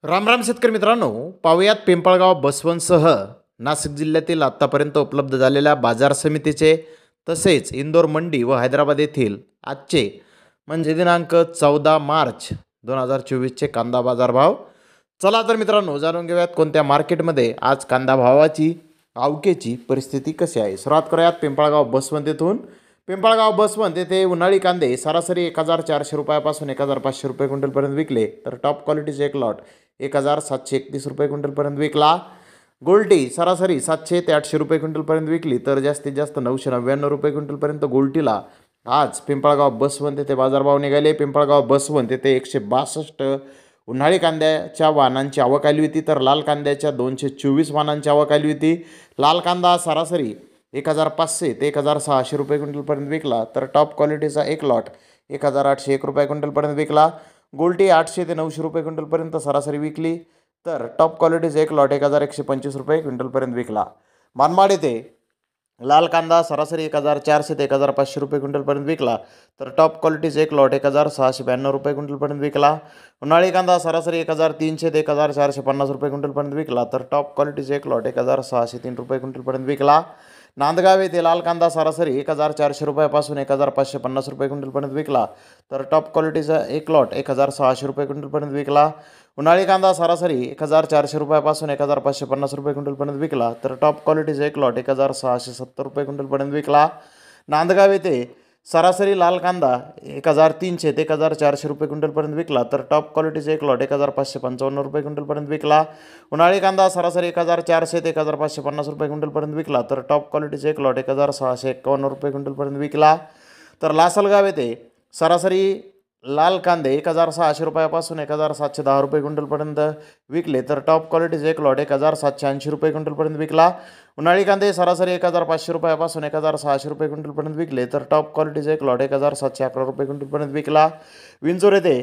राम राम शेतकरी मित्रांनो, पाहुयात पिंपळगाव बसवनसह नाशिक जिल्ह्यातील आत्तापर्यंत उपलब्ध झालेल्या बाजार समितीचे तसेच इंदोर मंडी व हैदराबाद येथील आजचे म्हणजे दिनांक 14 मार्च 2024चे कांदा बाजार भाव. चला तर मित्रांनो, जाणून घेऊयात कोणत्या मार्केटमध्ये आज कांदा भावाची आवकेची परिस्थिती कशी आहे. सुरुवात करूयात पिंपळगाव बसवंत येथून. पिंपळगाव बसवंत येथे उन्हाळी कांदे सरासरी 1400 रुपयापासून 1500 रुपये क्विंटलपर्यंत विकले, तर टॉप क्वालिटीचे एक लॉट 1731 रुपये क्विंटलपर्यंत विकला. गोल्टी सरासरी 700 ते 800 रुपये क्विंटलपर्यंत विकली, तर जास्तीत जास्त 999 रुपये क्विंटलपर्यंत गोल्टीला आज पिंपळगाव बसवंत येथे बाजारभाव निघाले. पिंपळगाव बसवंत येथे 162 उन्हाळी कांद्याच्या वाहनांची आवक आली होती, तर लाल कांद्याच्या 224 वाहनांची आवक आली होती. लाल कांदा सरासरी 1500 ते 1600 रुपये क्विंटलपर्यंत विकला, तर टॉप क्वालिटीचा एक लॉट 1801 रुपये क्विंटलपर्यंत विकला. गोल्टी 800 ते 900 रुपये क्विंटलपर्यंत सरासरी विकली, तर टॉप क्वालिटीचा एक लॉट 1125 रुपये क्विंटलपर्यंत विकला. मानमाड येथे लाल कांदा सरासरी 1400 ते 1500 रुपये क्विंटलपर्यंत विकला, तर टॉप क्वालिटीचा एक लॉट 1692 रुपये क्विंटलपर्यंत विकला. उन्हाळी कांदा सरासरी 1300 ते 1450 रुपये क्विंटलपर्यंत विकला, तर टॉप क्वालिटीचा एक लॉट 1603 रुपये क्विंटलपर्यंत विकला. नांदगाव येथे लाल कांदा सरासरी 1400 रुपयापासून 1550 रुपये क्विंटलपर्यंत विकला, तर टॉप क्वालिटीचा एक लॉट 1600 रुपये क्विंटलपर्यंत विकला. उन्हाळी कांदा सरासरी 1400 रुपयापासून 1550 रुपये क्विंटलपर्यंत विकला, तर टॉप क्वालिटीचा एक लॉट 1670 रुपये क्विंटलपर्यंत विकला. नांदगाव येथे सरासरी लाल कांदा 1300 ते 1400 रुपये क्विंटलपर्यंत विकला, तर टॉप क्वालिटीचा एक लॉट 1555 रुपये क्विंटलपर्यंत विकला. उन्हाळी कांदा सरासरी 1400 ते 1550 रुपये क्विंटलपर्यंत विकला, तर टॉप क्वालिटीचा एक लॉट 1651 रुपये क्विंटलपर्यंत विकला. तर लासलगाव येथे सरासरी लाल कांदे 1600 रुपयापासून 1710 रुपये क्विंटलपर्यंत विकले, तर टॉप क्वालिटीचे एक लॉट 1780 रुपये क्विंटलपर्यंत विकला. उन्हाळी कांदे सरासरी 1500 रुपयापासून 1600 रुपये क्विंटलपर्यंत विकले, तर टॉप क्वालिटीचे एक लॉट 1711 रुपये क्विंटलपर्यंत विकला. विंचूर येथे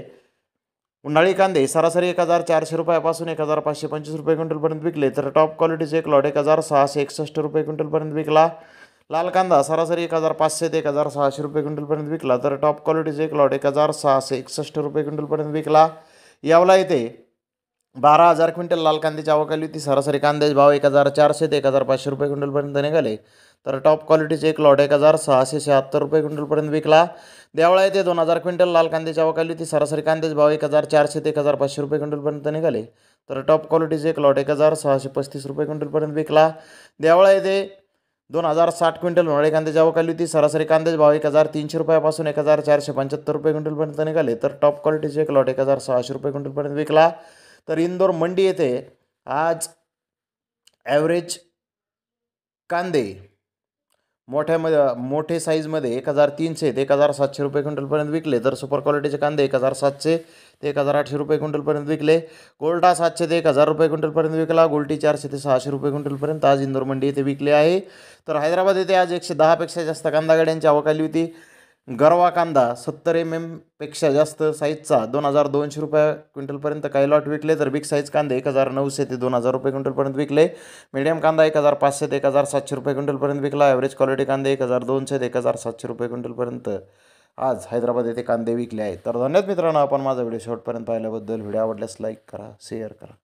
उन्हाळी कांदे सरासरी 1400 रुपयापासून 1525 रुपये क्विंटलपर्यंत विकले, तर टॉप क्वालिटीचे एक लॉट 1661 रुपये क्विंटलपर्यंत विकला. लाल कांदा सरासरी 1500 ते 1600 रुपये क्विंटलपर्यंत विकला, तर टॉप क्वालिटीचे एक लॉट 1661 रुपये क्विंटलपर्यंत विकला. यावला येथे 12,000 क्विंटल लाल कांद्याची आवक आली होती. सरासरी कांद्याचे भाव 1400 ते 1500 रुपये क्विंटलपर्यंत निघाले, तर टॉप क्वालिटीचे एक लॉट 1676 रुपये क्विंटलपर्यंत विकला. देवळा येथे 2000 क्विंटल लाल कांद्याची आवक आली होती. सरासरी कांद्याचे भाव 1400 ते 1500 रुपये क्विंटलपर्यंत निघाले, तर टॉप क्वालिटीचे एक लॉट 1635 रुपये क्विंटलपर्यंत विकला. देवळा येथे 2060 क्विंटल उन्हाळी कांद्याची आवक आली होती. सरासरी कांद्याचे भाव 1300 रुपयापासून 1475 रुपये क्विंटलपर्यंत निघाले, तर टॉप क्वालिटीचे एक लॉट 1600 रुपये क्विंटलपर्यंत विकला. तर इंदोर मंडी येथे आज ॲव्हरेज कांदे मोठे साईजमध्ये 1300 ते 1700 रुपये क्विंटलपर्यंत विकले, तर सुपर क्वालिटीचे कांदे 1700 ते 1800 रुपये क्विंटलपर्यंत विकले. गोल्टा 700 ते 1000 रुपये क्विंटलपर्यंत विकला. गोल्टी 400 ते 600 रुपये क्विंटलपर्यंत आज इंदोर मंडी येथे विकले आहे. तर हैदराबाद येथे आज 110पेक्षा जास्त कांदा गाड्यांची आवक आली होती. गरवा कांदा 70 पेक्षा जास्त साईजचा 2200 रुपये क्विंटलपर्यंत काही लॉट विकले, तर बिग साईज कांदे 1900 ते 2000 रुपये क्विंटलपर्यंत विकले. मीडियम कांदा 1500 ते 1700 रुपये क्विंटलपर्यंत विकला. ॲव्हरेज क्वालिटी कांदे 1200 ते 1700 रुपये क्विंटलपर्यंत आज हैदराबाद येथे कांदे विकले आहेत. तर धन्यवाद मित्रांनो, आपण माझा व्हिडिओ शेवटपर्यंत पाहिल्याबद्दल. व्हिडिओ आवडल्यास लाईक करा, शेअर करा.